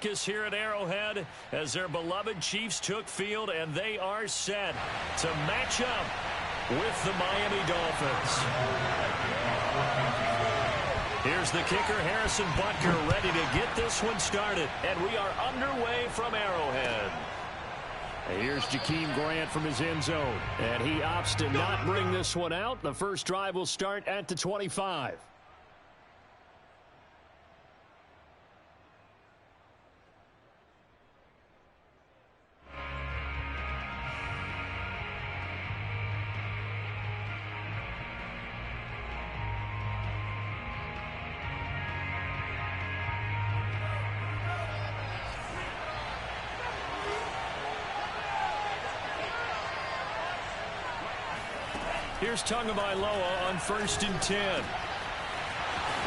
Is here at Arrowhead as their beloved Chiefs took field, and they are set to match up with the Miami Dolphins. Here's the kicker, Harrison Butker, ready to get this one started, and we are underway from Arrowhead. Here's Jakeem Grant from his end zone, and he opts to not bring this one out. The first drive will start at the 25. Here's Tagovailoa on 1st and 10.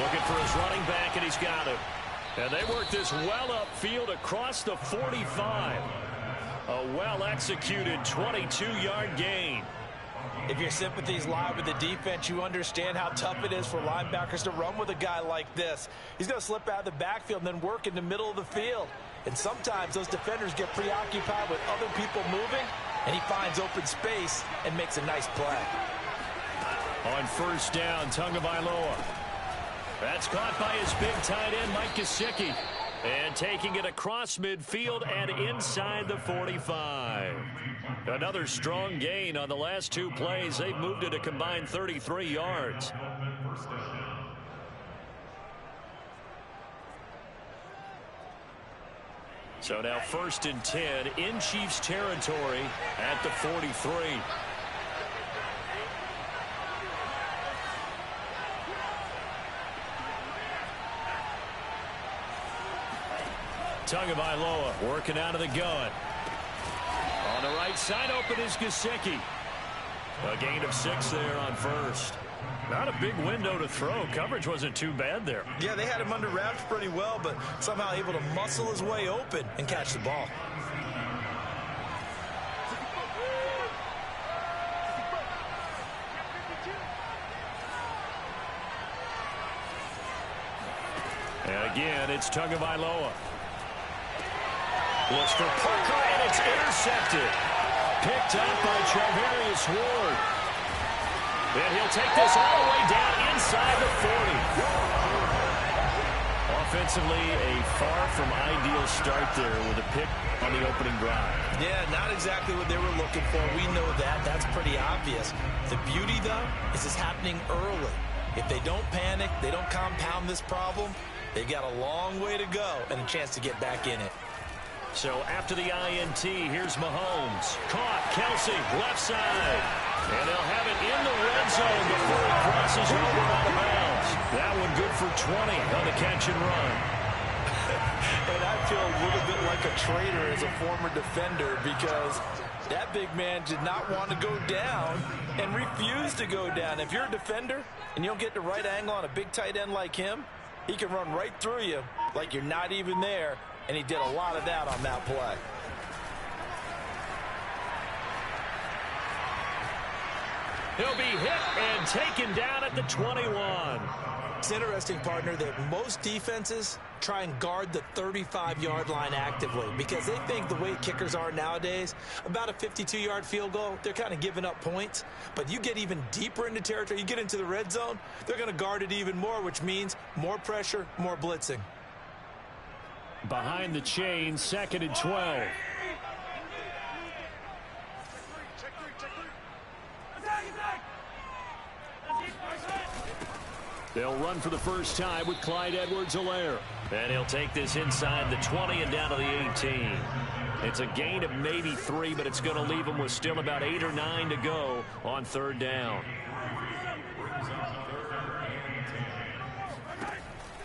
Looking for his running back, and he's got him. And they work this well upfield across the 45. A well-executed 22-yard gain. If your sympathies lie with the defense, you understand how tough it is for linebackers to run with a guy like this. He's going to slip out of the backfield and then work in the middle of the field. And sometimes those defenders get preoccupied with other people moving, and he finds open space and makes a nice play. On 1st down, Tagovailoa. That's caught by his big tight end, Mike Gesicki. And taking it across midfield and inside the 45. Another strong gain on the last 2 plays. They've moved it a combined 33 yards. So now 1st and 10 in Chiefs territory at the 43. Tagovailoa working out of the gun. On the right side, open is Gesicki. A gain of 6 there on 1st. Not a big window to throw. Coverage wasn't too bad there. Yeah, they had him under wraps pretty well, but somehow able to muscle his way open and catch the ball. And again, it's Tagovailoa. Looks for Parker, and it's intercepted. Picked up by Charvarius Ward. And he'll take this all the way down inside the 40. Offensively, a far from ideal start there with a pick on the opening drive. Yeah, not exactly what they were looking for. We know that. That's pretty obvious. The beauty, though, is it's happening early. If they don't panic, they don't compound this problem, they've got a long way to go and a chance to get back in it. So after the INT, here's Mahomes. Caught, Kelsey, left side. And they'll have it in the red zone before he crosses over out of bounds. That one good for 20 on the catch and run. And I feel a little bit like a traitor as a former defender because that big man did not want to go down and refused to go down. If you're a defender and you don't get the right angle on a big tight end like him, he can run right through you like you're not even there. And he did a lot of that on that play. He'll be hit and taken down at the 21. It's interesting, partner, that most defenses try and guard the 35-yard line actively because they think the way kickers are nowadays, about a 52-yard field goal, they're kind of giving up points. But you get even deeper into territory, you get into the red zone, they're going to guard it even more, which means more pressure, more blitzing. Behind the chain, 2nd and 12. They'll run for the first time with Clyde Edwards-Helaire. And he'll take this inside the 20 and down to the 18. It's a gain of maybe 3, but it's going to leave them with still about 8 or 9 to go on 3rd down.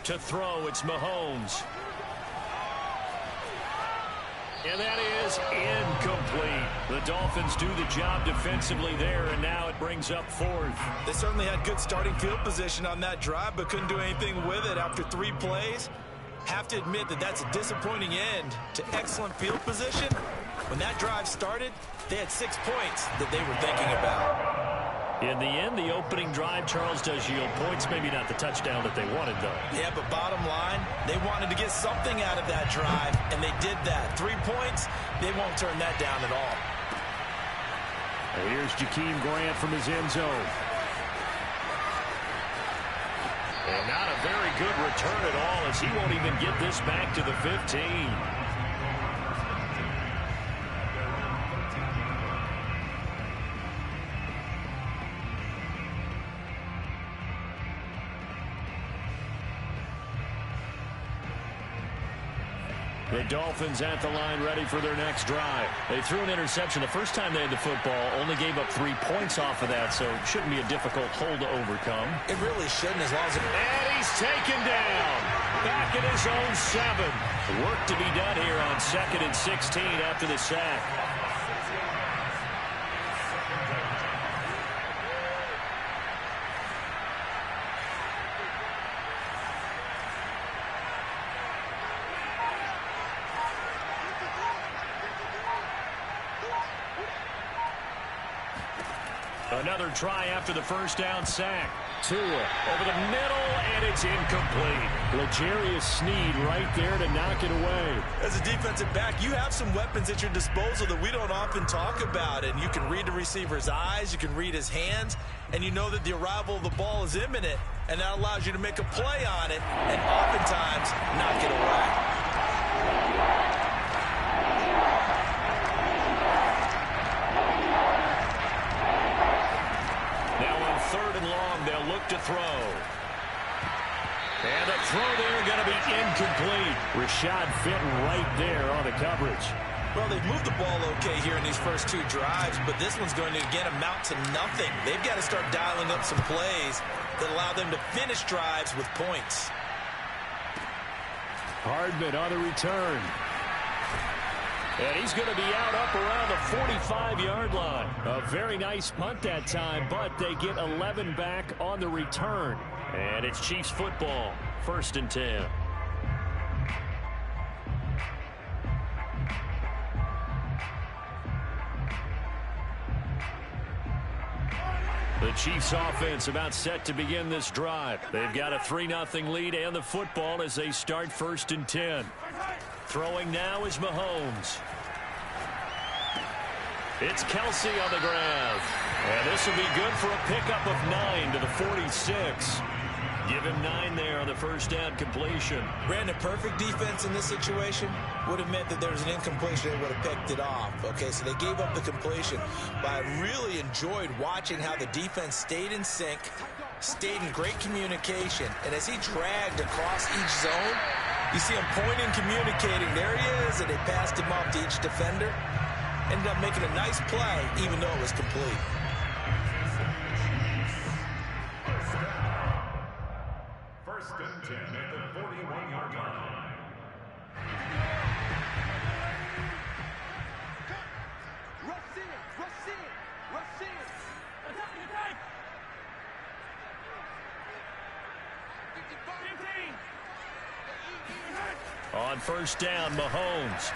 To throw, it's Mahomes. And that is incomplete. The Dolphins do the job defensively there, and now it brings up 4th. They certainly had good starting field position on that drive, but couldn't do anything with it after 3 plays. Have to admit that that's a disappointing end to excellent field position. When that drive started, they had 6 points that they were thinking about. In the end, the opening drive, Charles, does yield points. Maybe not the touchdown that they wanted, though. Yeah, but bottom line, they wanted to get something out of that drive, and they did that. 3 points, they won't turn that down at all. And here's Jakeem Grant from his end zone. And not a very good return at all, as he won't even get this back to the 15. The Dolphins at the line, ready for their next drive. They threw an interception the first time they had the football, only gave up 3 points off of that, so shouldn't be a difficult hole to overcome. It really shouldn't, as long as it... And he's taken down. Back at his own 7. Work to be done here on 2nd and 16 after the sack. Another try after the first down sack. Tua over the middle, and it's incomplete. L'Jarius Sneed right there to knock it away. As a defensive back, you have some weapons at your disposal that we don't often talk about. And you can read the receiver's eyes, you can read his hands, and you know that the arrival of the ball is imminent. And that allows you to make a play on it and oftentimes knock it away. To throw. And a throw there going to be incomplete. Rashad Fenton right there on the coverage. Well, they've moved the ball okay here in these first 2 drives, but this one's going to, again, amount to nothing. They've got to start dialing up some plays that allow them to finish drives with points. Hardman on the return. And he's going to be out up around the 45-yard line. A very nice punt that time, but they get 11 back on the return. And it's Chiefs football, 1st and 10. The Chiefs offense about set to begin this drive. They've got a 3-0 lead and the football as they start 1st and 10. Throwing now is Mahomes. It's Kelsey on the ground. And this will be good for a pickup of 9 to the 46. Give him 9 there on the first down completion. Brandon, perfect defense in this situation would have meant that there was an incompletion. They would have picked it off. Okay, so they gave up the completion. But I really enjoyed watching how the defense stayed in sync, stayed in great communication. And as he dragged across each zone, you see him pointing, communicating. There he is, and they passed him off to each defender. Ended up making a nice play, even though it was complete. First and 10 at the 41-yard line. Rush in, rush in, rush in. Attack, attack. 15. On first down, Mahomes.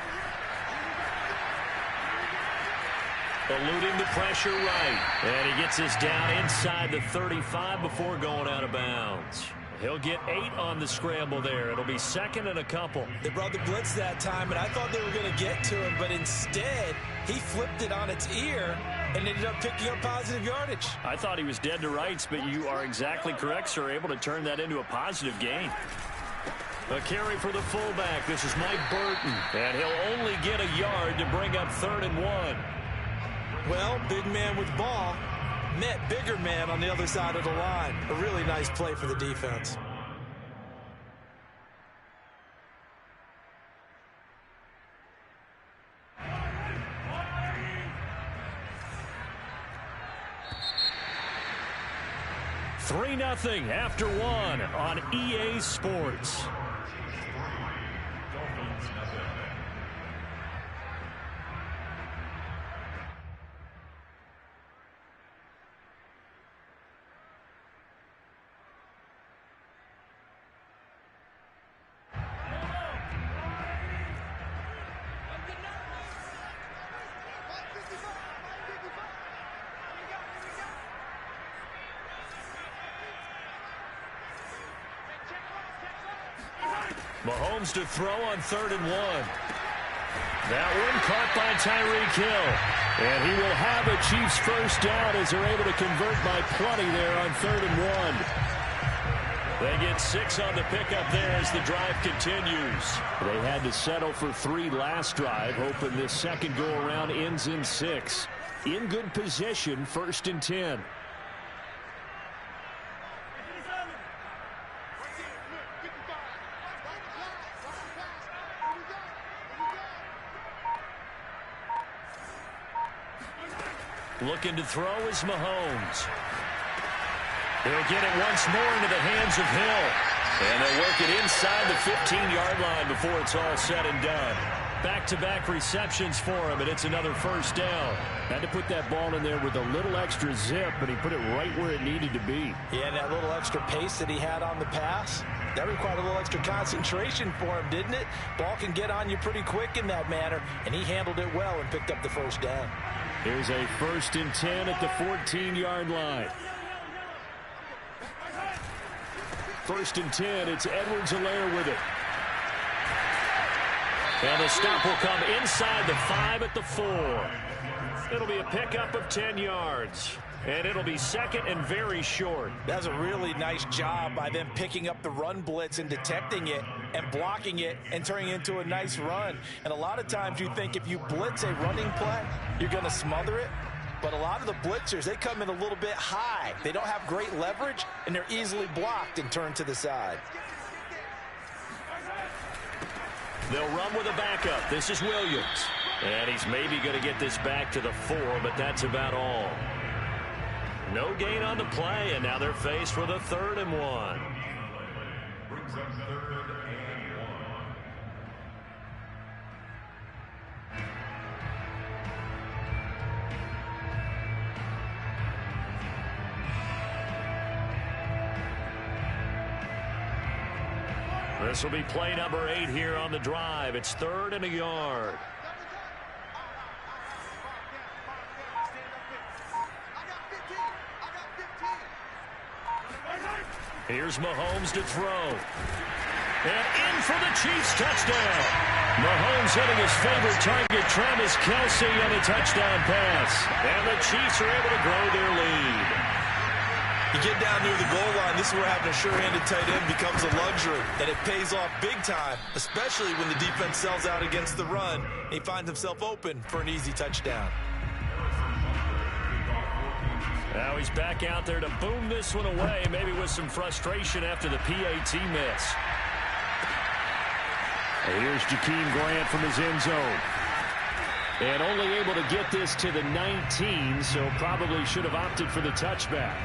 Eluding the pressure right. And he gets us down inside the 35 before going out of bounds. He'll get 8 on the scramble there. It'll be 2nd and a couple. They brought the blitz that time, and I thought they were going to get to him, but instead, he flipped it on its ear and ended up picking up positive yardage. I thought he was dead to rights, but you are exactly correct, sir. Able to turn that into a positive gain. A carry for the fullback. This is Mike Burton, and he'll only get a yard to bring up 3rd and 1. Well, big man with ball met bigger man on the other side of the line. A really nice play for the defense. Three 3-0 after 1 on EA Sports. Mahomes to throw on 3rd and 1. That one caught by Tyreek Hill. And he will have a Chiefs first down as they're able to convert by plenty there on 3rd and 1. They get 6 on the pickup there as the drive continues. They had to settle for 3 last drive, hoping this second go-around ends in 6. In good position, 1st and 10. Looking to throw is Mahomes. He'll get it once more into the hands of Hill. And they'll work it inside the 15-yard line before it's all said and done. Back-to-back receptions for him, and it's another first down. Had to put that ball in there with a little extra zip, but he put it right where it needed to be. Yeah, and that little extra pace that he had on the pass, that required a little extra concentration for him, didn't it? Ball can get on you pretty quick in that manner, and he handled it well and picked up the first down. Here's a 1st and 10 at the 14-yard line. 1st and 10, it's Edwards-Helaire with it. And the stop will come inside the 5 at the 4. It'll be a pickup of 10 yards. And it'll be 2nd and very short. That's a really nice job by them picking up the run blitz and detecting it and blocking it and turning it into a nice run. And a lot of times you think if you blitz a running play, you're going to smother it. But a lot of the blitzers, they come in a little bit high. They don't have great leverage, and they're easily blocked and turned to the side. They'll run with a backup. This is Williams. And he's maybe going to get this back to the 4, but that's about all. No gain on the play, and now they're faced with a 3rd and 1. Brings up 3rd and 1. This will be play number 8 here on the drive. It's 3rd and a yard. Here's Mahomes to throw. And in for the Chiefs touchdown. Mahomes hitting his favorite target, Travis Kelce, on a touchdown pass. And the Chiefs are able to grow their lead. You get down near the goal line, this is where having a sure-handed tight end becomes a luxury, and it pays off big time, especially when the defense sells out against the run, and he finds himself open for an easy touchdown. Now he's back out there to boom this one away, maybe with some frustration after the PAT miss. And here's Jakeem Grant from his end zone. And only able to get this to the 19, so probably should have opted for the touchback.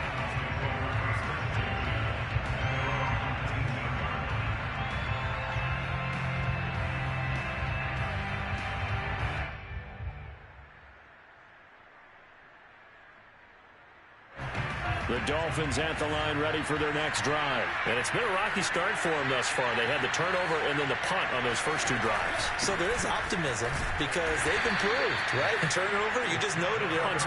The Dolphins at the line ready for their next drive. And it's been a rocky start for them thus far. They had the turnover and then the punt on those first 2 drives. So there is optimism because they've improved, right? And turnover, you just noted it. Punt's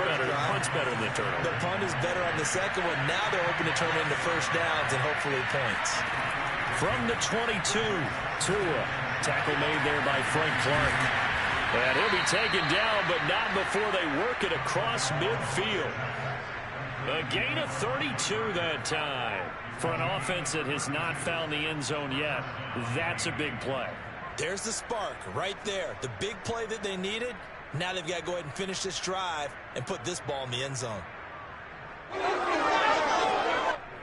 better than the turnover. The punt is better on the second one. Now they're hoping to turn into first downs and hopefully points. From the 22, Tua. Tackle made there by Frank Clark. And he'll be taken down, but not before they work it across midfield. A gain of 32 that time. For an offense that has not found the end zone yet, that's a big play. There's the spark right there. The big play that they needed. Now they've got to go ahead and finish this drive and put this ball in the end zone.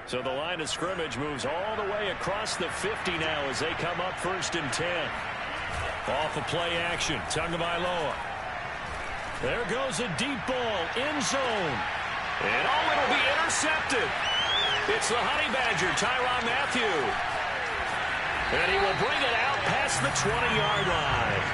So the line of scrimmage moves all the way across the 50 now as they come up 1st and 10. Off of play action, Tagovailoa. There goes a deep ball, end zone. And it'll be intercepted. It's the Honey Badger, Tyrann Mathieu. And he will bring it out past the 20-yard line.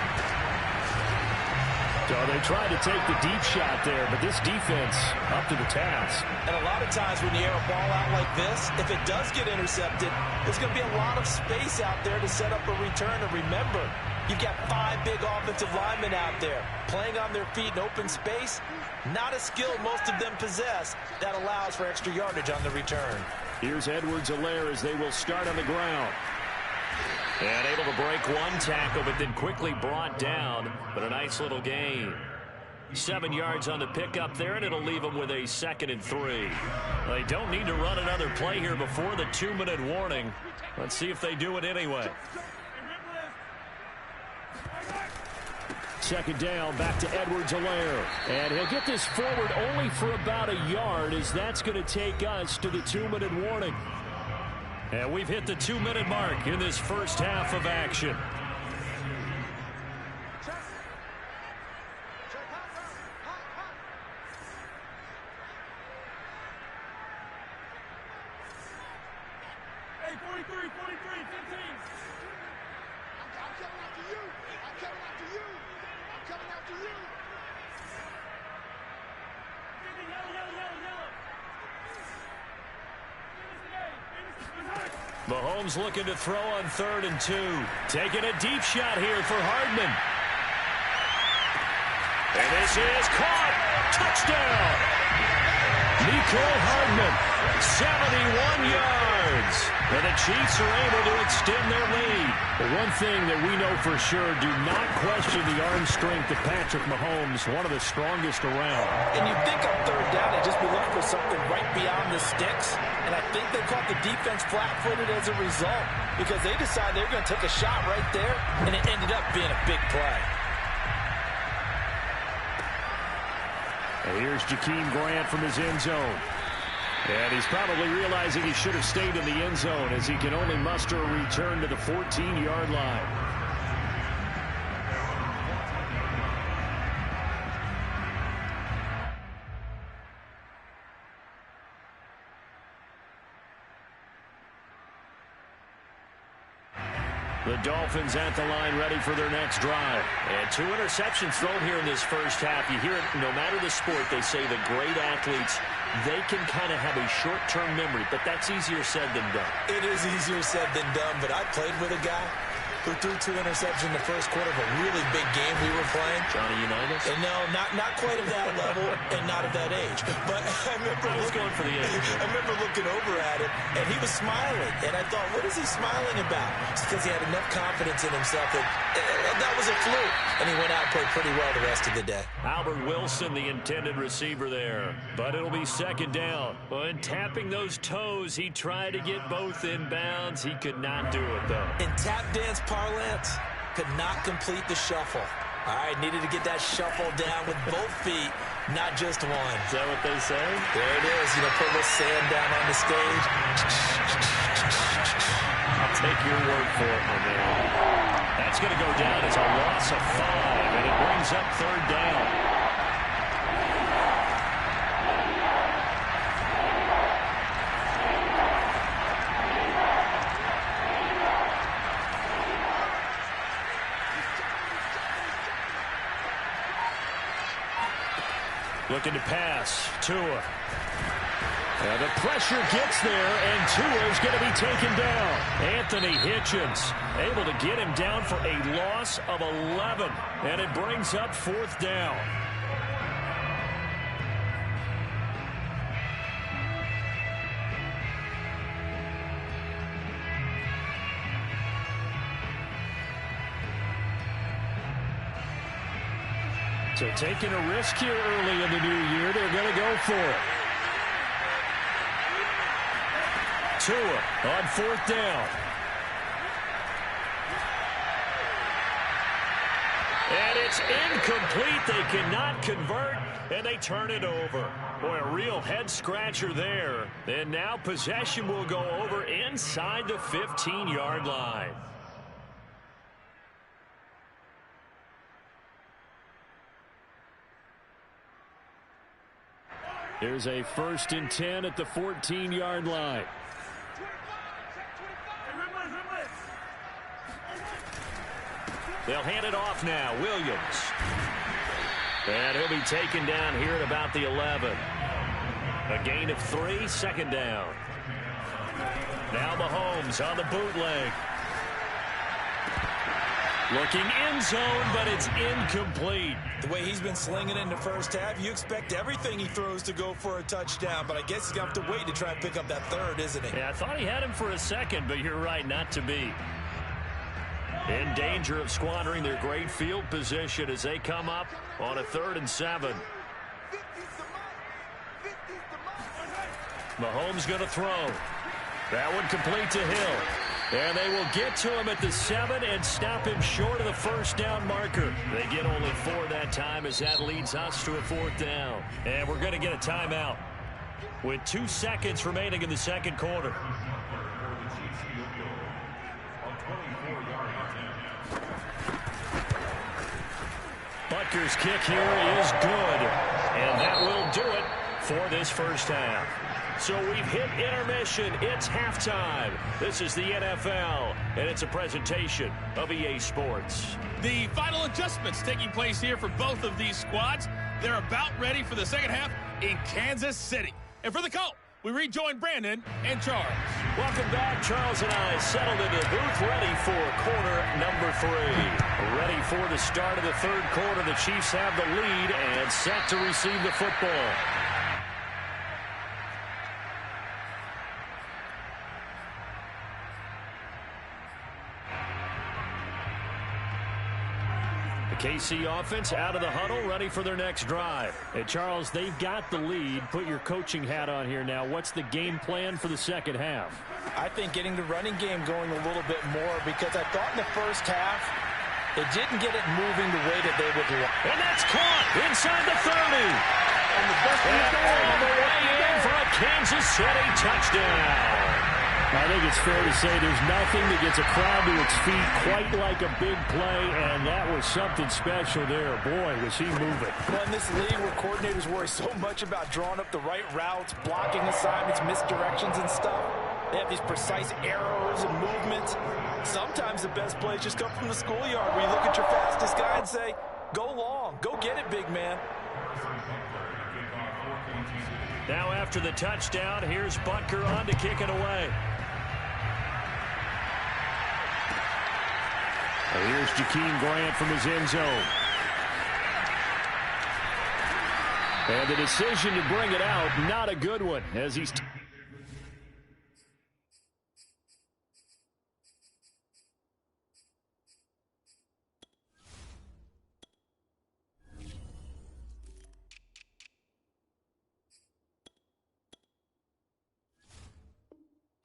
So they tried to take the deep shot there, but this defense up to the task. And a lot of times when you air a ball out like this, if it does get intercepted, there's going to be a lot of space out there to set up a return. And remember, you've got 5 big offensive linemen out there playing on their feet in open space. Not a skill most of them possess that allows for extra yardage on the return. Here's Edwards-Helaire as they will start on the ground. And able to break one tackle, but then quickly brought down. But a nice little gain. 7 yards on the pickup there, and it'll leave them with a 2nd and 3. They don't need to run another play here before the 2-minute warning. Let's see if they do it anyway. 2nd down, back to Edwards-Helaire. And he'll get this forward only for about a yard, as that's going to take us to the 2-minute warning. And we've hit the 2-minute mark in this first half of action. Hey, 43, 15. I'm coming after you. I'm coming after you. Mahomes looking to throw on 3rd and 2. Taking a deep shot here for Hardman. And this is caught. Touchdown. Nicole Hardman, 71 yards. And the Chiefs are able to extend their lead. But one thing that we know for sure, do not question the arm strength of Patrick Mahomes, one of the strongest around. And you think on 3rd down, they'd just be looking for something right beyond the sticks. And I think they caught the defense flat-footed as a result, because they decided they were going to take a shot right there, and it ended up being a big play. And here's Jakeem Grant from his end zone. And he's probably realizing he should have stayed in the end zone, as he can only muster a return to the 14-yard line. The Dolphins at the line, ready for their next drive. And 2 interceptions thrown here in this first half. You hear it, no matter the sport, they say the great athletes, they can kind of have a short-term memory, but that's easier said than done. It is easier said than done, but I played with a guy who threw 2 interceptions in the first quarter of a really big game we were playing. Johnny Unitas? And no, not quite of that level and not of that age. But I was going for the age. I remember looking over at him, and he was smiling. And I thought, what is he smiling about? It's because he had enough confidence in himself that was a fluke. And he went out and played pretty well the rest of the day. Albert Wilson, the intended receiver there. But it'll be 2nd down. And tapping those toes, he tried to get both in bounds. He could not do it, though. In tap dance parlance, could not complete the shuffle. All right, needed to get that shuffle down with both feet, not just one. Is that what they say? There it is. You know, put a little sand down on the stage. I'll take your word for it, my man. That's going to go down. It's a loss of 5, and it brings up 3rd down. Looking to pass. Tua. The pressure gets there, and Tua's going to be taken down. Anthony Hitchens able to get him down for a loss of 11, and it brings up 4th down. So taking a risk here early in the new year, they're going to go for it. Tua on 4th down. And it's incomplete. They cannot convert, and they turn it over. Boy, a real head-scratcher there. And now possession will go over inside the 15-yard line. Here's a 1st and 10 at the 14-yard line. They'll hand it off now. Williams. And he'll be taken down here at about the 11. A gain of 3, 2nd down. Now Mahomes on the bootleg. Looking end zone, but it's incomplete. The way he's been slinging in the first half, you expect everything he throws to go for a touchdown, but I guess he's going to have to wait to try and pick up that 3rd, isn't he? Yeah, I thought he had him for a 2nd, but you're right, not to be. In danger of squandering their great field position as they come up on a 3rd and 7. Mahomes going to throw. That one complete to Hill. And they will get to him at the 7 and stop him short of the first down marker. They get only 4 that time as that leads us to a 4th down. And we're going to get a timeout with 2 seconds remaining in the second quarter. Butker's kick here is good. And that will do it for this first half. So we've hit intermission. It's halftime. This is the NFL, and it's a presentation of EA Sports. The final adjustments taking place here for both of these squads. They're about ready for the second half in Kansas City. And for the call, we rejoin Brandon and Charles. Welcome back. Charles and I settled into the booth, ready for quarter number 3. Ready for the start of the third quarter. The Chiefs have the lead and set to receive the football. KC offense out of the huddle, ready for their next drive. Hey, Charles, they've got the lead. Put your coaching hat on here now. What's the game plan for the second half? I think getting the running game going a little bit more, because I thought in the first half they didn't get it moving the way that they would like. And that's caught inside the 30. And all the way in for a Kansas City touchdown. I think it's fair to say there's nothing that gets a crowd to its feet quite like a big play, and that was something special there. Boy, was he moving. Well, in this league where coordinators worry so much about drawing up the right routes, blocking assignments, misdirections and stuff, they have these precise arrows and movements. Sometimes the best plays just come from the schoolyard, where you look at your fastest guy and say, go long, go get it, big man. Now after the touchdown, here's Butker on to kick it away. Here's Jakeem Grant from his end zone. And the decision to bring it out, not a good one, as he's...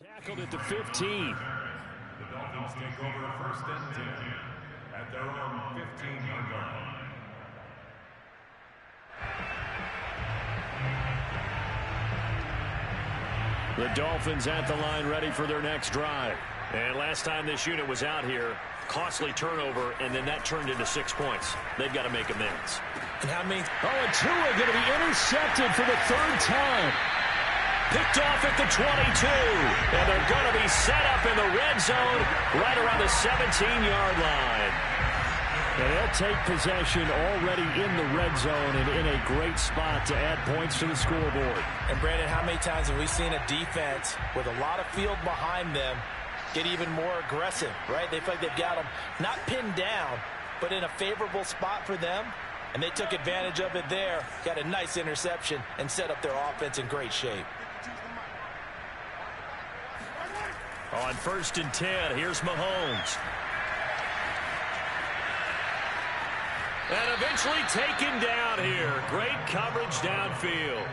Tackled at the 15. The Dolphins take over 1st and 10 at their own 15-yard line. The Dolphins at the line, ready for their next drive. And last time this unit was out here, costly turnover, and then that turned into 6 points. They've got to make amends. And how many? Oh, and Tua going to be intercepted for the 3rd time. Picked off at the 22. And they're going to be set up in the red zone right around the 17-yard line. And they'll take possession already in the red zone and in a great spot to add points to the scoreboard. And, Brandon, how many times have we seen a defense with a lot of field behind them get even more aggressive, right? They feel like they've got them not pinned down, but in a favorable spot for them. And they took advantage of it there, got a nice interception, and set up their offense in great shape. On 1st and 10, here's Mahomes. And eventually taken down here. Great coverage downfield.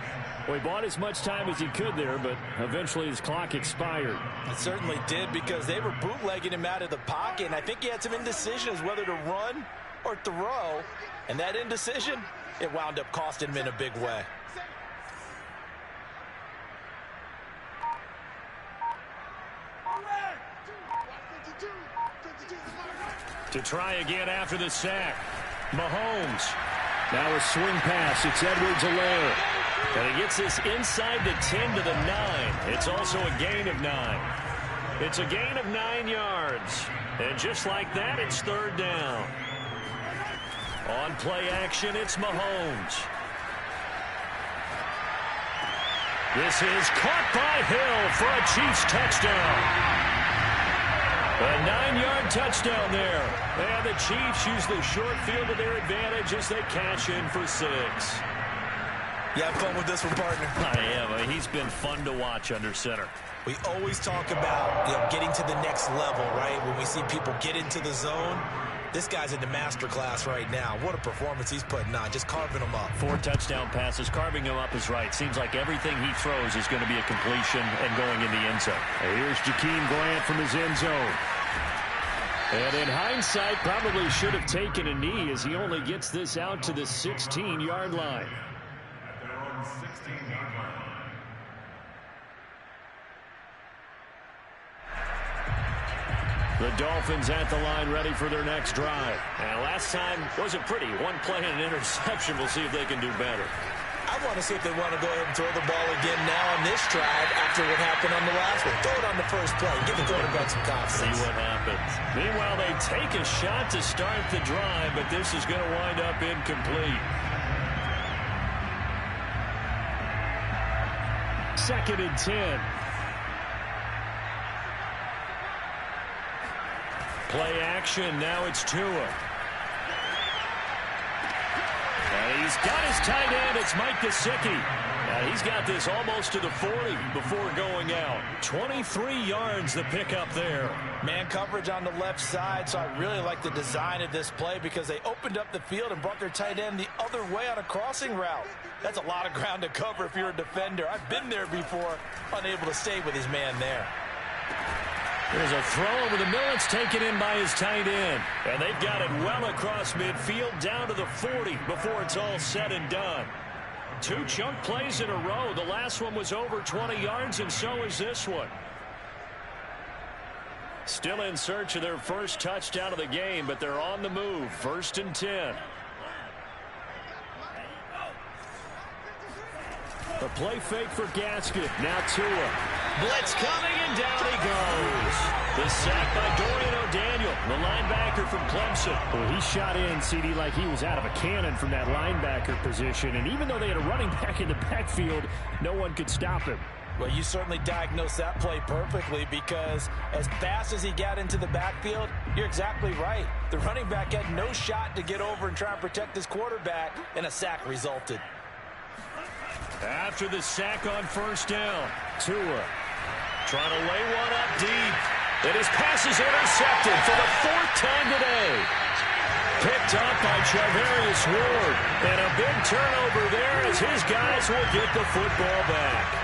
Well, he bought as much time as he could there, but eventually his clock expired. It certainly did, because they were bootlegging him out of the pocket, and I think he had some indecision as whether to run or throw. And that indecision, it wound up costing him in a big way. To try again after the sack. Mahomes. Now a swing pass. It's Edwards-Helaire. And he gets this inside the 10 to the 9. It's also a gain of 9. It's a gain of 9 yards. And just like that, it's 3rd down. On play action, it's Mahomes. This is caught by Hill for a Chiefs touchdown. A 9-yard touchdown there. And the Chiefs use the short field to their advantage as they cash in for 6. You have fun with this one, partner? I am. He's been fun to watch under center. We always talk about getting to the next level, right? When we see people get into the zone, this guy's in the master class right now. What a performance he's putting on, just carving them up. 4 touchdown passes. Carving him up is right. Seems like everything he throws is going to be a completion and going in the end zone. And here's Jakeem Grant from his end zone. And in hindsight, probably should have taken a knee as he only gets this out to the 16-yard line. At their own 16-yard line. The Dolphins at the line ready for their next drive. And last time wasn't pretty. One play and an interception. We'll see if they can do better. I want to see if they want to go ahead and throw the ball again now on this drive after what happened on the last one. Throw it on the first play. Give the quarterback some confidence. See what happens. Meanwhile, they take a shot to start the drive, but this is going to wind up incomplete. 2nd and 10. Play action. Now it's Tua. And he's got his tight end. It's Mike Gesicki. He's got this almost to the 40 before going out. 23 yards the pickup there. Man coverage on the left side, so I really like the design of this play because they opened up the field and brought their tight end the other way on a crossing route. That's a lot of ground to cover if you're a defender. I've been there before, unable to stay with his man there. There's a throw over the middle. It's taken in by his tight end. And they've got it well across midfield down to the 40 before it's all said and done. 2 chunk plays in a row. The last one was over 20 yards, and so is this one. Still in search of their first touchdown of the game, but they're on the move. 1st and 10. The play fake for Gasket. Now Tua. Blitz coming, and down he goes. The sack by Dorian O'Daniel, the linebacker from Clemson. Well, he shot in, CD, like he was out of a cannon from that linebacker position. And even though they had a running back in the backfield, no one could stop him. Well, you certainly diagnosed that play perfectly because as fast as he got into the backfield, you're exactly right. The running back had no shot to get over and try and protect his quarterback, and a sack resulted. After the sack on 1st down, Tua trying to lay one up deep. And his pass is intercepted for the 4th time today. Picked up by Charvarius Ward. And a big turnover there as his guys will get the football back.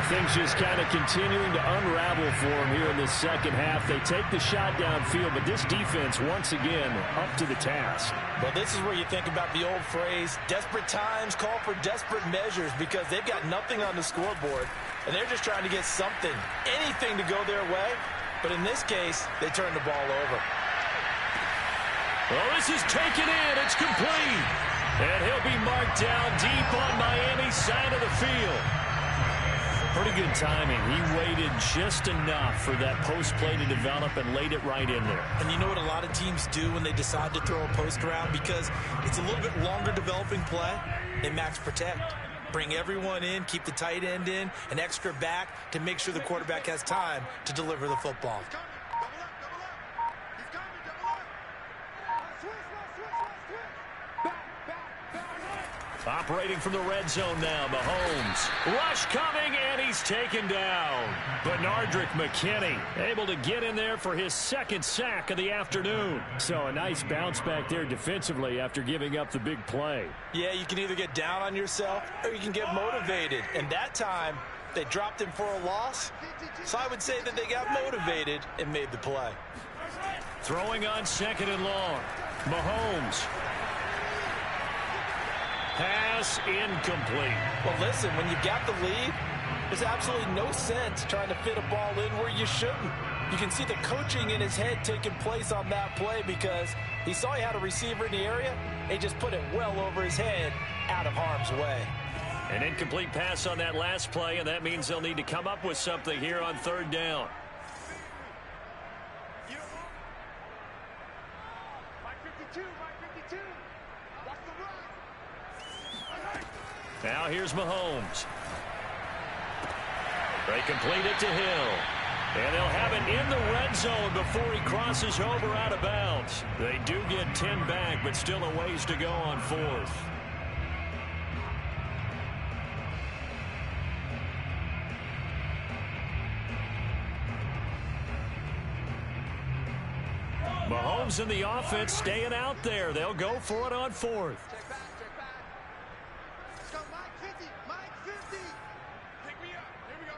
Things just kind of continuing to unravel for him here in the second half. They take the shot downfield, but this defense, once again, up to the task. Well, this is where you think about the old phrase, desperate times call for desperate measures, because they've got nothing on the scoreboard, and they're just trying to get something, anything to go their way. But in this case, they turn the ball over. Well, this is taken in. It's complete. And he'll be marked down deep on Miami's side of the field. Pretty good timing. He waited just enough for that post play to develop and laid it right in there. And you know what a lot of teams do when they decide to throw a post route? Because it's a little bit longer developing play, they max protect. Bring everyone in, keep the tight end in, an extra back to make sure the quarterback has time to deliver the football. Operating from the red zone now, Mahomes. Rush coming, and he's taken down. Benardrick McKinney able to get in there for his 2nd sack of the afternoon. So a nice bounce back there defensively after giving up the big play. Yeah, you can either get down on yourself or you can get motivated. And that time, they dropped him for a loss. So I would say that they got motivated and made the play. Throwing on 2nd and long. Mahomes. Pass incomplete. Well, listen, when you got the lead, there's absolutely no sense trying to fit a ball in where you shouldn't. You can see the coaching in his head taking place on that play because he saw he had a receiver in the area. He just put it well over his head, out of harm's way. An incomplete pass on that last play, and that means they'll need to come up with something here on 3rd down. Now here's Mahomes. They complete it to Hill. And they'll have it in the red zone before he crosses over out of bounds. They do get 10 back, but still a ways to go on 4th. Mahomes and the offense staying out there. They'll go for it on fourth. Check back, check back. Let's go, Mike 50, Mike 50. Pick me up. Here we go.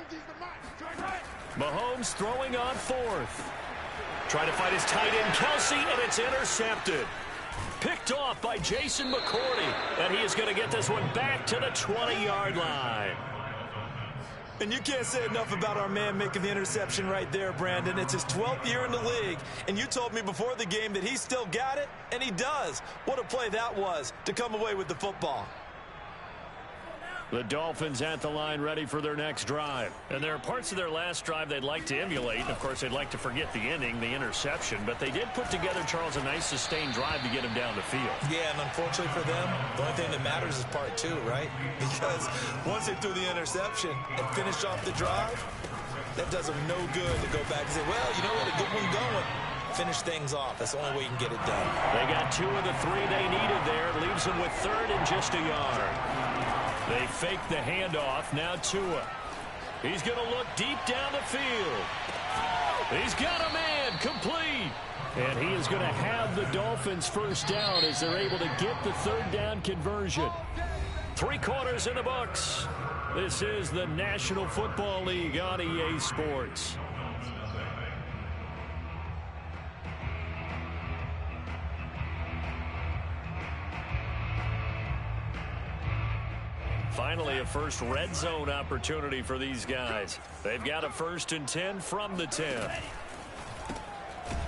50's the mark. Try right. Mahomes throwing on fourth. Trying to find his tight end, Kelsey, and it's intercepted. Picked off by Jason McCourty, and he is going to get this one back to the 20-yard line. And you can't say enough about our man making the interception right there, Brandon. It's his 12th year in the league, and you told me before the game that he still got it, and he does. What a play that was to come away with the football. The Dolphins at the line ready for their next drive. And there are parts of their last drive they'd like to emulate. Of course, they'd like to forget the inning, the interception. But they did put together, Charles, a nice sustained drive to get him down the field. Yeah, and unfortunately for them, the only thing that matters is part two, right? Because once they threw the interception and finished off the drive, that does them no good to go back and say, well, you know what, a good one going. Finish things off. That's the only way you can get it done. They got 2 of the 3 they needed there. Leaves them with 3rd and just a yard. They fake the handoff. Now Tua. He's going to look deep down the field. He's got a man complete. And he is going to have the Dolphins first down as they're able to get the 3rd down conversion. 3 quarters in the books. This is the National Football League on EA Sports. Finally, a first red zone opportunity for these guys. They've got a 1st and 10 from the 10.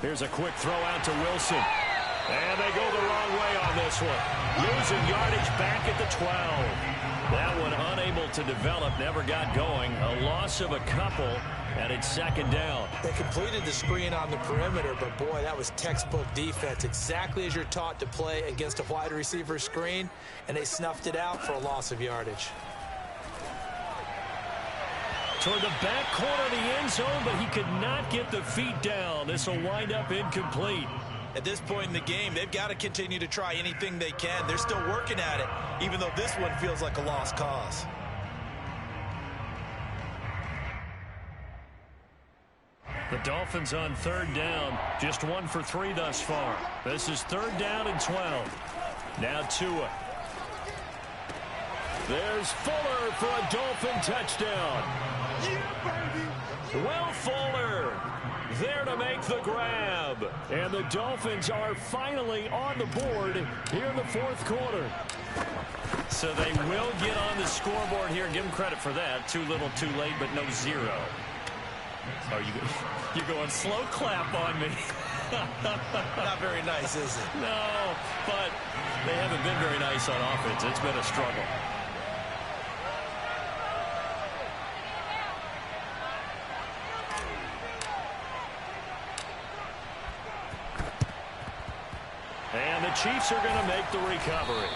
Here's a quick throw out to Wilson. And they go the wrong way on this one. Losing yardage back at the 12. That one unable to develop, never got going. A loss of a couple, and it's 2nd down. They completed the screen on the perimeter, but boy, that was textbook defense. Exactly as you're taught to play against a wide receiver screen, and they snuffed it out for a loss of yardage. Toward the back corner of the end zone, but he could not get the feet down. This will wind up incomplete. At this point in the game, they've got to continue to try anything they can. They're still working at it, even though this one feels like a lost cause. The Dolphins on 3rd down, just 1 for 3 thus far. This is 3rd down and 12. Now Tua. There's Fuller for a Dolphin touchdown. Will Fuller there to make the grab. And the Dolphins are finally on the board here in the 4th quarter. So they will get on the scoreboard here. Give them credit for that. Too little, too late, but no 0. Oh, you're going slow clap on me. Not very nice, is it? No, but they haven't been very nice on offense. It's been a struggle. And the Chiefs are going to make the recovery.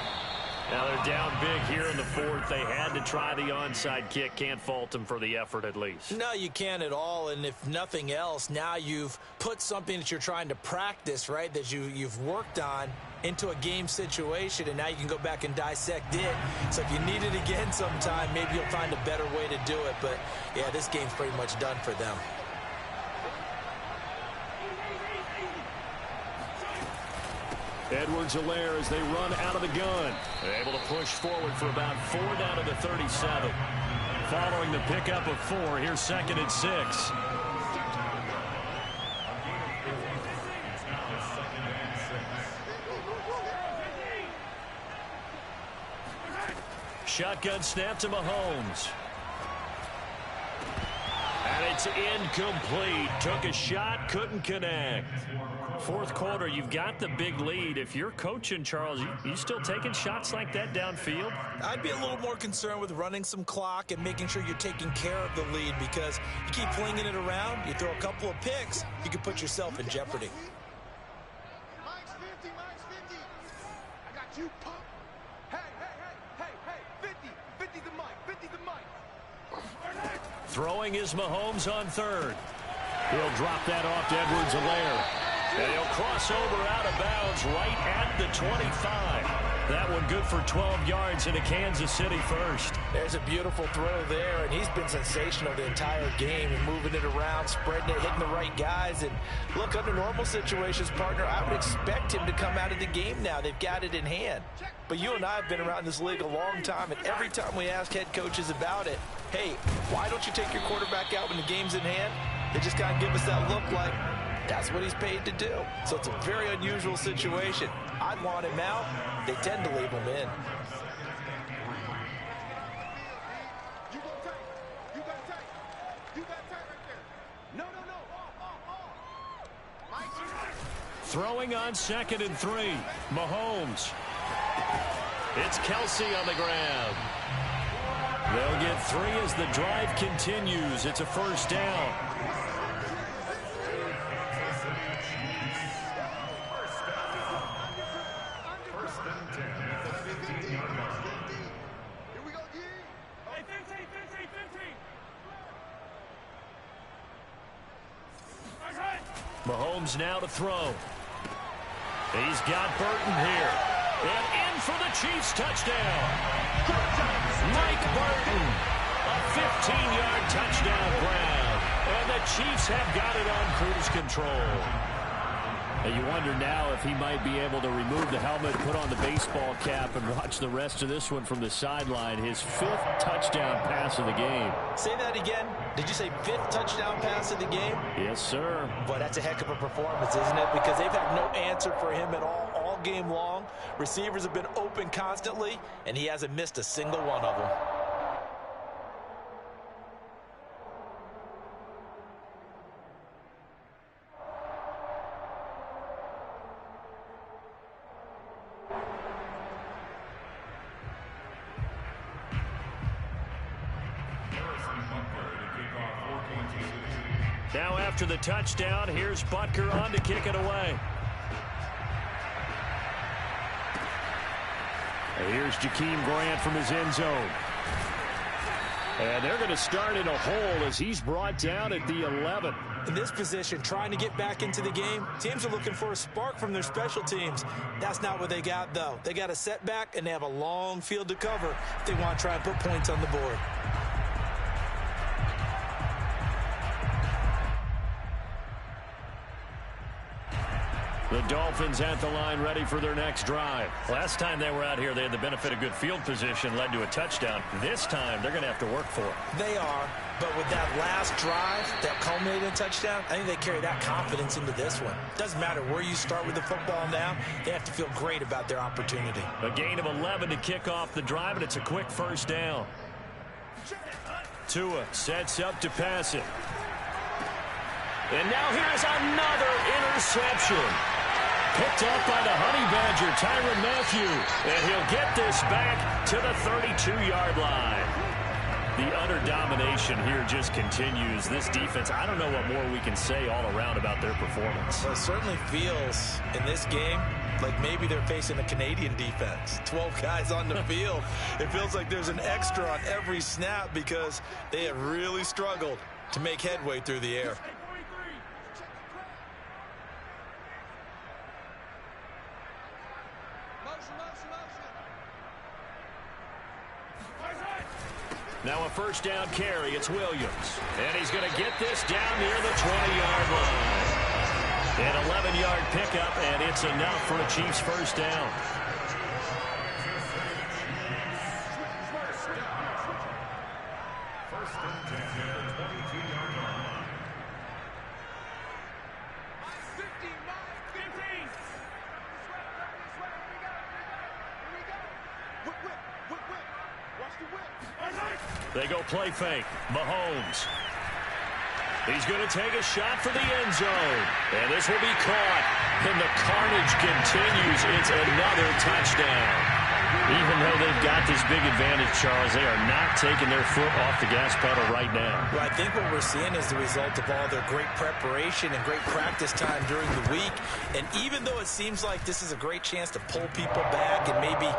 Now they're down big here in the 4th. They had to try the onside kick. Can't fault them for the effort at least. No, you can't at all. And if nothing else, now you've put something that you're trying to practice, right, that you've worked on into a game situation, and now you can go back and dissect it. So if you need it again sometime, maybe you'll find a better way to do it. But, yeah, this game's pretty much done for them. Edwards-Helaire as they run out of the gun. They're able to push forward for about 4 down to the 37. Following the pickup of 4, here's 2nd and 6. Shotgun snap to Mahomes. And it's incomplete. Took a shot, couldn't connect. 4th quarter, you've got the big lead. If you're coaching, Charles, you still taking shots like that downfield? I'd be a little more concerned with running some clock and making sure you're taking care of the lead, because you keep flinging it around, you throw a couple of picks, you can put yourself in jeopardy. Mike's 50, Mike's 50. I got you, pump. Hey, 50 the mic, 50 the mic. Throwing is Mahomes on 3rd. He'll drop that off to Edwards-Helaire. And he'll cross over out of bounds right at the 25. That one good for 12 yards into Kansas City first. There's a beautiful throw there, and he's been sensational the entire game, moving it around, spreading it, hitting the right guys. And look, under normal situations, partner, I would expect him to come out of the game now. They've got it in hand. But you and I have been around this league a long time, and every time we ask head coaches about it, hey, why don't you take your quarterback out when the game's in hand? They just kind of give us that look like that's what he's paid to do. So it's a very unusual situation. I'd want him out. They tend to leave him in. Throwing on 2nd and 3. Mahomes. It's Kelsey on the ground. They'll get 3 as the drive continues. It's a first down. Mahomes now to throw. He's got Burton here. And in for the Chiefs touchdown. Mike Burton. A 15-yard touchdown grab. And the Chiefs have got it on cruise control. And you wonder now if he might be able to remove the helmet, put on the baseball cap, and watch the rest of this one from the sideline. His 5th touchdown pass of the game. Say that again. Did you say 5th touchdown pass of the game? Yes, sir. Boy, that's a heck of a performance, isn't it? Because they've had no answer for him at all game long. Receivers have been open constantly, and he hasn't missed a single one of them. Now after the touchdown, here's Butker on to kick it away. And here's Jakeem Grant from his end zone. And they're going to start in a hole as he's brought down at the 11. In this position, trying to get back into the game, teams are looking for a spark from their special teams. That's not what they got, though. They got a setback, and they have a long field to cover if they want to try and put points on the board. The Dolphins at the line ready for their next drive. Last time they were out here, they had the benefit of good field position, led to a touchdown. This time, they're going to have to work for it. They are, but with that last drive that culminated in a touchdown, I think they carry that confidence into this one. Doesn't matter where you start with the football now, they have to feel great about their opportunity. A gain of 11 to kick off the drive, and it's a quick first down. Tua sets up to pass it. And now here's another interception. Picked up by the Honey Badger, Tyrann Mathieu. And he'll get this back to the 32-yard line. The utter domination here just continues. This defense, I don't know what more we can say all around about their performance. Well, it certainly feels in this game like maybe they're facing a Canadian defense. 12 guys on the field. It feels like there's an extra on every snap because they have really struggled to make headway through the air. Now a first down carry. It's Williams. And he's going to get this down near the 20-yard line. An 11-yard pickup, and it's enough for a Chiefs first down. First and 10 at the 22-yard line. They go play fake. Mahomes. He's going to take a shot for the end zone. And this will be caught. And the carnage continues. It's another touchdown. Even though they've got this big advantage, Charles, they are not taking their foot off the gas pedal right now. Well, I think what we're seeing is the result of all their great preparation and great practice time during the week. And even though it seems like this is a great chance to pull people back and maybe,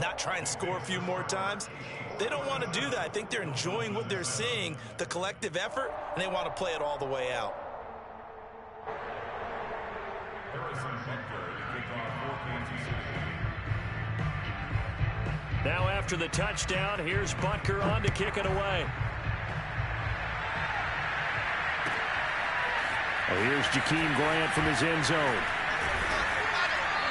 not try and score a few more times, they don't want to do that. I think they're enjoying what they're seeing, the collective effort, and they want to play it all the way out. Now after the touchdown, here's Butker on to kick it away. Well, here's Jakeem Grant from his end zone.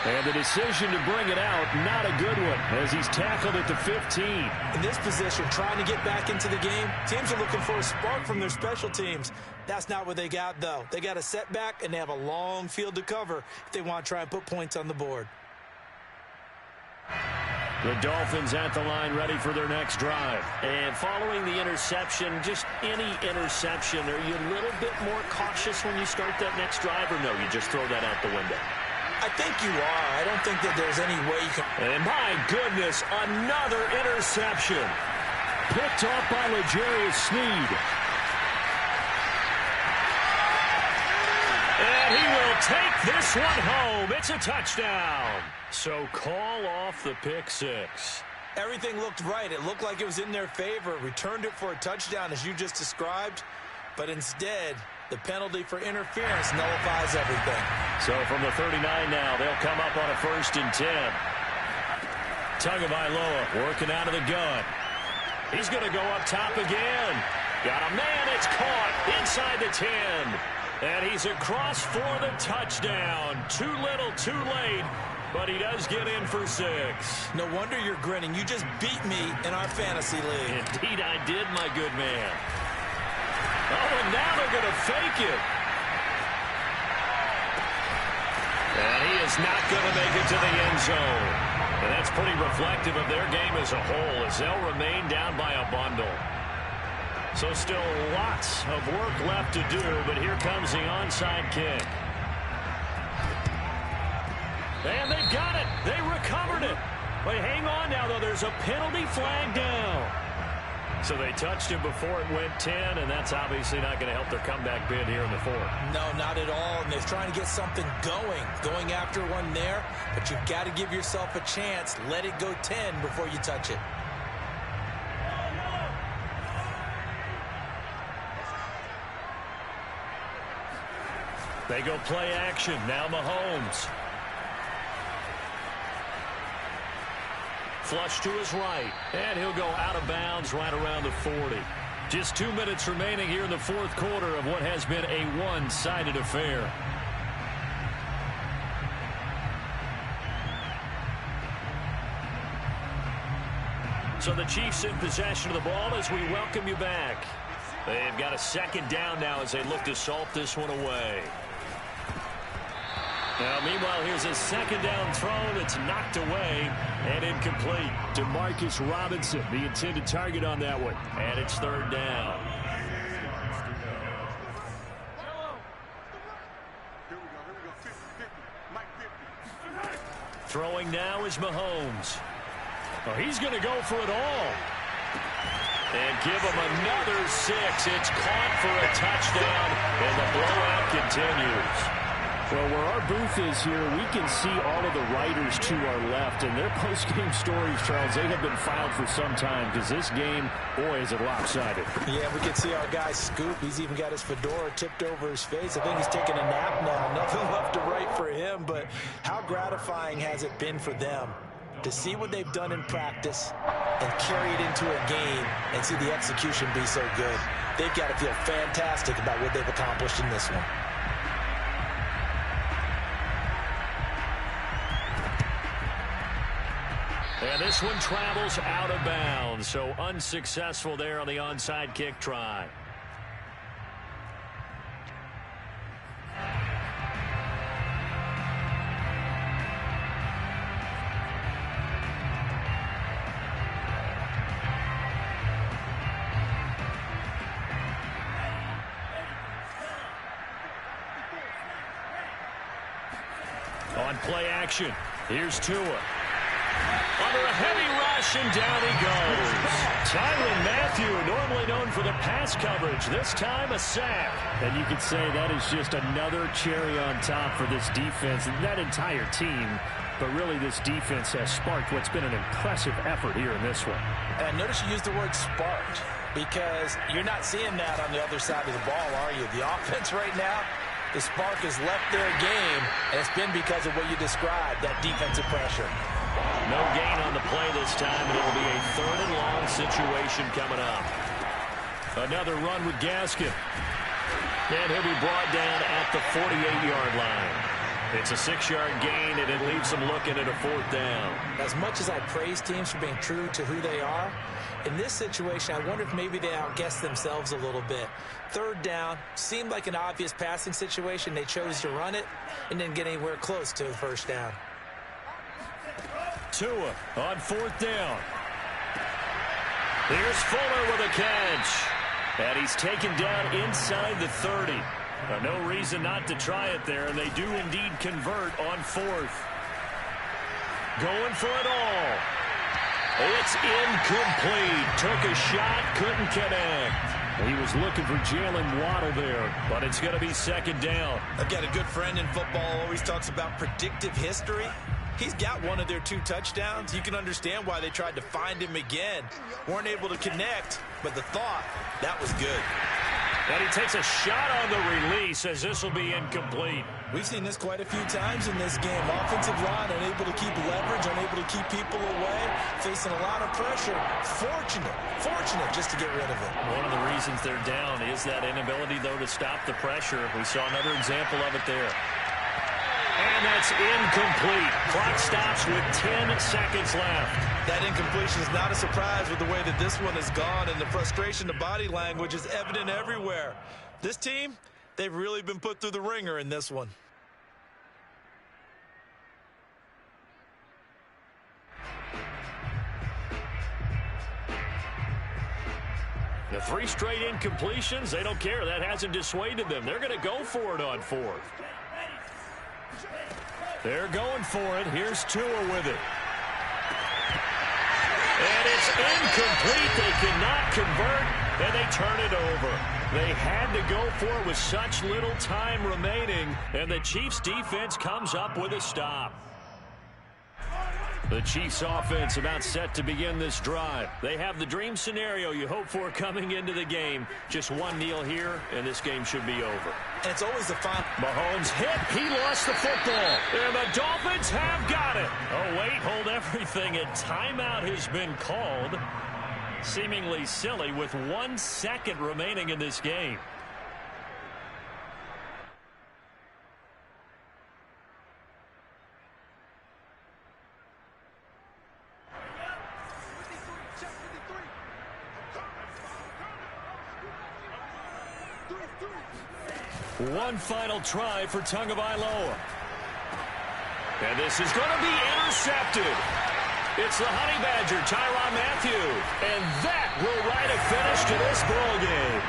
And the decision to bring it out, not a good one, as he's tackled at the 15. In this position, trying to get back into the game, teams are looking for a spark from their special teams. That's not what they got, though. They got a setback, and they have a long field to cover if they want to try and put points on the board. The Dolphins at the line, ready for their next drive. And following the interception, just any interception, are you a little bit more cautious when you start that next drive, or no, you just throw that out the window? I think you are. I don't think that there's any way you can. And my goodness, another interception. Picked off by L'Jarius Sneed. And he will take this one home. It's a touchdown. So call off the pick six. Everything looked right. It looked like it was in their favor. Returned it for a touchdown, as you just described. But instead, the penalty for interference nullifies everything. So from the 39 now, they'll come up on a 1st and 10. Tagovailoa working out of the gun. He's going to go up top again. Got a man. It's caught inside the 10. And he's across for the touchdown. Too little, too late. But he does get in for 6. No wonder you're grinning. You just beat me in our fantasy league. Indeed I did, my good man. Oh, and now they're going to fake it. And he is not going to make it to the end zone. And that's pretty reflective of their game as a whole, as they'll remain down by a bundle. So still lots of work left to do, but here comes the onside kick. And they've got it. They recovered it. But hang on now, though. There's a penalty flag down. So they touched him before it went 10, and that's obviously not going to help their comeback bid here in the 4th. No, not at all. And they're trying to get something going after one there. But you've got to give yourself a chance. Let it go 10 before you touch it. They go play action. Now Mahomes. Flush to his right. And he'll go out of bounds right around the 40. Just 2 minutes remaining here in the 4th quarter of what has been a one-sided affair. So the Chiefs in possession of the ball as we welcome you back. They've got a 2nd down now as they look to salt this one away. Now, meanwhile, here's a 2nd down throw that's knocked away and incomplete. Demarcus Robinson, the intended target on that one. And it's 3rd down. Throwing now is Mahomes. Oh, he's going to go for it all. And give him another 6. It's caught for a touchdown, and the blowout continues. Well, where our booth is here, we can see all of the writers to our left, and their post-game stories, Charles, they have been filed for some time, because this game, boy, is it lopsided. Yeah, we can see our guy Scoop. He's even got his fedora tipped over his face. I think he's taking a nap now. Nothing left to write for him, but how gratifying has it been for them to see what they've done in practice and carry it into a game and see the execution be so good. They've got to feel fantastic about what they've accomplished in this one. And this one travels out of bounds, so unsuccessful there on the onside kick try. On play action, here's Tua. Under a heavy rush, and down he goes. Tyrann Mathieu, normally known for the pass coverage, this time a sack. And you could say that is just another cherry on top for this defense, and that entire team. But really, this defense has sparked what's been an impressive effort here in this one. And notice you use the word sparked, because you're not seeing that on the other side of the ball, are you? The offense right now, the spark has left their game, and it's been because of what you described, that defensive pressure. No gain on the play this time, and it'll be a 3rd and long situation coming up. Another run with Gaskin. And he'll be brought down at the 48-yard line. It's a 6-yard gain, and it leaves them looking at a 4th down. As much as I praise teams for being true to who they are, in this situation, I wonder if maybe they outguessed themselves a little bit. 3rd down seemed like an obvious passing situation. They chose to run it and didn't get anywhere close to a 1st down. Tua on 4th down. Here's Fuller with a catch. And he's taken down inside the 30. No reason not to try it there, and they do indeed convert on 4th. Going for it all. It's incomplete. Took a shot, couldn't connect. He was looking for Jalen Waddle there, but it's going to be 2nd down. I've got a good friend in football, always talks about predictive history. He's got one of their 2 touchdowns. You can understand why they tried to find him again. Weren't able to connect, but the thought, that was good. And he takes a shot on the release as this will be incomplete. We've seen this quite a few times in this game. Offensive line unable to keep leverage, unable to keep people away, facing a lot of pressure. Fortunate just to get rid of it. One of the reasons they're down is that inability, though, to stop the pressure. We saw another example of it there. And that's incomplete. Clock stops with 10 seconds left. That incompletion is not a surprise with the way that this one has gone, and the frustration, the body language is evident everywhere. This team, they've really been put through the ringer in this one. The 3 straight incompletions, they don't care. That hasn't dissuaded them. They're going to go for it on 4th. They're going for it. Here's Tua with it. And it's incomplete. They cannot convert, and they turn it over. They had to go for it with such little time remaining, and the Chiefs' defense comes up with a stop. The Chiefs' offense about set to begin this drive. They have the dream scenario you hope for coming into the game. Just one kneel here, and this game should be over. And it's always the fun. Mahomes hit. He lost the football. And the Dolphins have got it. Oh, wait, hold everything. A timeout has been called. Seemingly silly with 1 second remaining in this game. One final try for Tagovailoa. And this is going to be intercepted. It's the Honey Badger, Tyrann Mathieu. And that will write a finish to this ball game.